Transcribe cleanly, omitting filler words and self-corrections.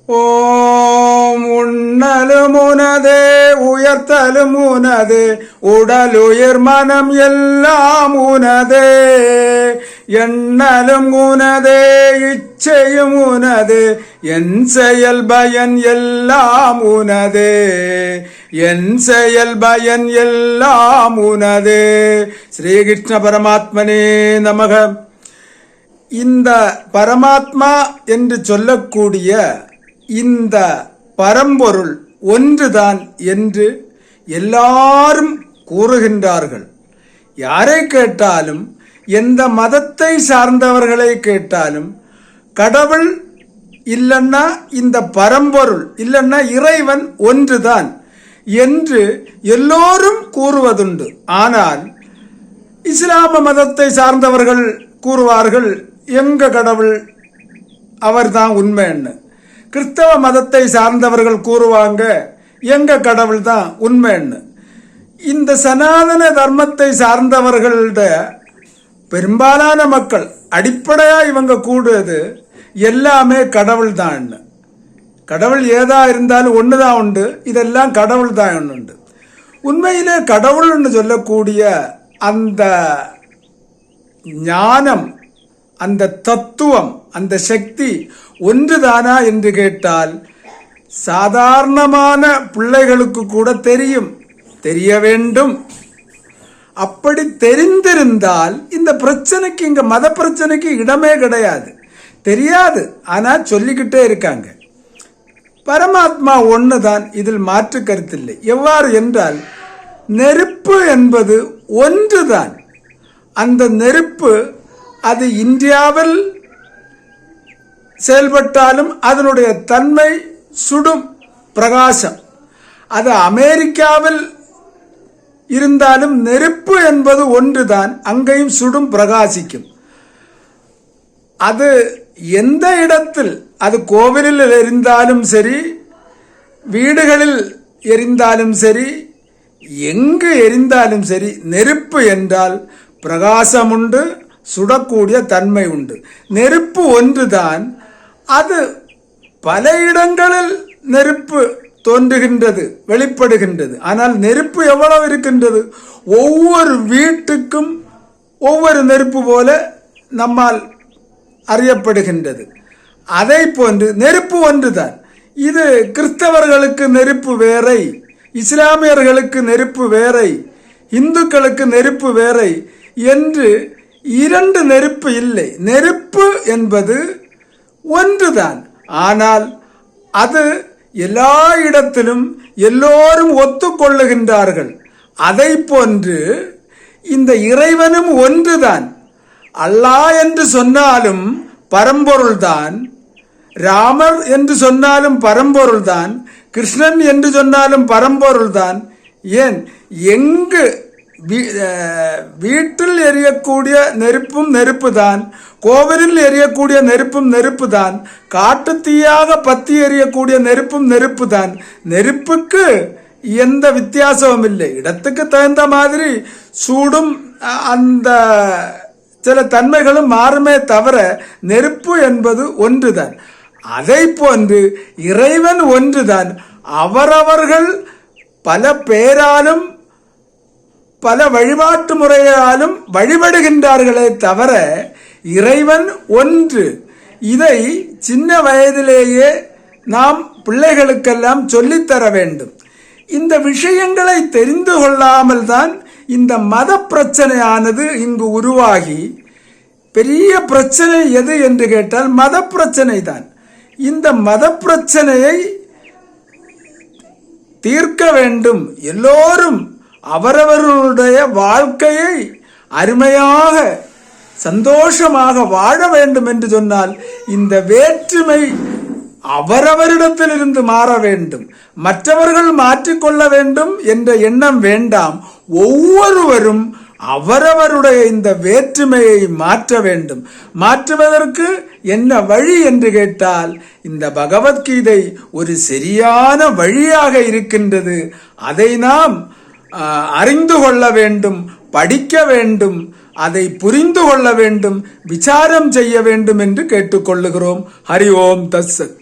ஓம் உண்ணலும் உனதே உயர்த்தலும் உனது உடலுயிர் மனம் எல்லாம் உனதே எண்ணலும் உனதே இச்சையும் உனது என் செயல் பயன் எல்லாம் உனதே என் செயல் பயன் எல்லாம் உனதே. ஸ்ரீகிருஷ்ண பரமாத்மனே நமக. இந்த பரமாத்மா என்று சொல்லக்கூடிய இந்த பரம்பொருள் ஒன்றுதான் என்று எல்லாரும் கூறுகின்றார்கள். யாரை கேட்டாலும், எந்த மதத்தை சார்ந்தவர்களை கேட்டாலும், கடவுள் இல்லைன்னா இந்த பரம்பொருள் இல்லைன்னா இறைவன் ஒன்றுதான் என்று எல்லோரும் கூறுவதுண்டு. ஆனால் இஸ்லாம மதத்தை சார்ந்தவர்கள் கூறுவார்கள், எங்க கடவுள் அவர்தான் உண்மைன்னு. கிறிஸ்தவ மதத்தை சார்ந்தவர்கள் கூறுவாங்க, எங்க கடவுள் தான் உண்மைன்னு. இந்த சனாதன தர்மத்தை சார்ந்தவர்களோட பெரும்பாலான மக்கள் அடிப்படையா இவங்க கூடுவது எல்லாமே கடவுள் தான். கடவுள் ஏதா இருந்தாலும் ஒண்ணுதான் உண்டு, இதெல்லாம் கடவுள் தான் உண்டு. உண்மையிலே கடவுள்னு சொல்லக்கூடிய அந்த ஞானம், அந்த தத்துவம், அந்த சக்தி ஒன்றுதானா என்று கேட்டால் சாதாரணமான பிள்ளைகளுக்கு கூட தெரியும், தெரிய வேண்டும். அப்படி தெரிந்திருந்தால் இந்த பிரச்சனைக்கு, இங்க மத பிரச்சனைக்கு இடமே கிடையாது. தெரியாது, ஆனா சொல்லிக்கிட்டே இருக்காங்க. பரமாத்மா ஒண்ணுதான், இதில் மாற்று கருத்தில்லை. எவ்வாறு என்றால், நெருப்பு என்பது ஒன்றுதான். அந்த நெருப்பு அது இந்தியாவில் செயல்பட்டாலும் அதனுடைய தன்மை சுடும் பிரகாசம். அது அமெரிக்காவில் இருந்தாலும் நெருப்பு என்பது ஒன்றுதான், அங்கேயும் சுடும் பிரகாசிக்கும். அது எந்த இடத்தில், அது கோவிலில் எரிந்தாலும் சரி, வீடுகளில் எரிந்தாலும் சரி, எங்கு எரிந்தாலும் சரி, நெருப்பு என்றால் பிரகாசம் உண்டு, சுடக்கூடிய தன்மை உண்டு. நெருப்பு ஒன்றுதான். அது பல இடங்களில் நெருப்பு தோன்றுகின்றது, வெளிப்படுகின்றது. ஆனால் நெருப்பு எவ்வளவு இருக்கின்றது? ஒவ்வொரு வீட்டுக்கும் ஒவ்வொரு நெருப்பு போல நம்மால் அறியப்படுகின்றது. அதை போன்று நெருப்பு ஒன்றுதான். இது கிறிஸ்தவர்களுக்கு நெருப்பு வேறை, இஸ்லாமியர்களுக்கு நெருப்பு வேறை, இந்துக்களுக்கு நெருப்பு வேறை என்று இரண்டு நெருப்பு இல்லை. நெருப்பு என்பது ஒன்றுதான். ஆனால் அது எல்லா இடத்திலும் எல்லோரும் ஒத்துக்கொள்ளுகின்றார்கள். அதை போன்று இந்த இறைவனும் ஒன்றுதான். அல்லாஹ் என்று சொன்னாலும் பரம்பொருள்தான், ராமர் என்று சொன்னாலும் பரம்பொருள்தான், கிருஷ்ணன் என்று சொன்னாலும் பரம்பொருள்தான். ஏன், எங்கு வீட்டில் எரியக்கூடிய நெருப்பும் நெருப்பு தான், கோவிலில் எரியக்கூடிய நெருப்பும் நெருப்பு தான், காட்டு தீயாக பத்தி எரியக்கூடிய நெருப்பும் நெருப்பு தான். நெருப்புக்கு எந்த வித்தியாசமும் இல்லை. இடத்துக்கு தகுந்த மாதிரி சூடும் அந்த சில தன்மைகளும் மாறுமே தவிர நெருப்பு என்பது ஒன்றுதான். அதை போன்று இறைவன் ஒன்றுதான். அவரவர்கள் பல பேராலும் பல வழிபாட்டு முறையாலும் வழிபடுகின்றார்களே தவிர இறைவன் ஒன்று. இதை சின்ன வயதிலேயே நாம் பிள்ளைகளுக்கெல்லாம் சொல்லித்தர வேண்டும். இந்த விஷயங்களை தெரிந்து கொள்ளாமல் தான் இந்த மத பிரச்சனையானது இங்கு உருவாகி, பெரிய பிரச்சனை எது என்று கேட்டால் மத பிரச்சனை தான். இந்த மத பிரச்சனையை தீர்க்க வேண்டும். எல்லோரும் அவரவர்களுடைய வாழ்க்கையை அருமையாக சந்தோஷமாக வாழ வேண்டும் என்று சொன்னால் இந்த வேற்றுமை அவரவரிடத்திலிருந்து மாற வேண்டும். மற்றவர்கள் மாற்றிக்கொள்ள வேண்டும் என்ற எண்ணம் வேண்டாம். ஒவ்வொருவரும் அவரவருடைய இந்த வேற்றுமையை மாற்ற வேண்டும். மாற்றுவதற்கு என்ன வழி என்று கேட்டால், இந்த பகவத்கீதை ஒரு சரியான வழியாக இருக்கின்றது. அதை நாம் அறிந்து கொள்ள வேண்டும், படிக்க வேண்டும், அதை புரிந்து கொள்ள வேண்டும், விசாரம் செய்ய வேண்டும் என்று கேட்டுக்கொள்ளுகிறோம். ஹரி ஓம் தத்சத்.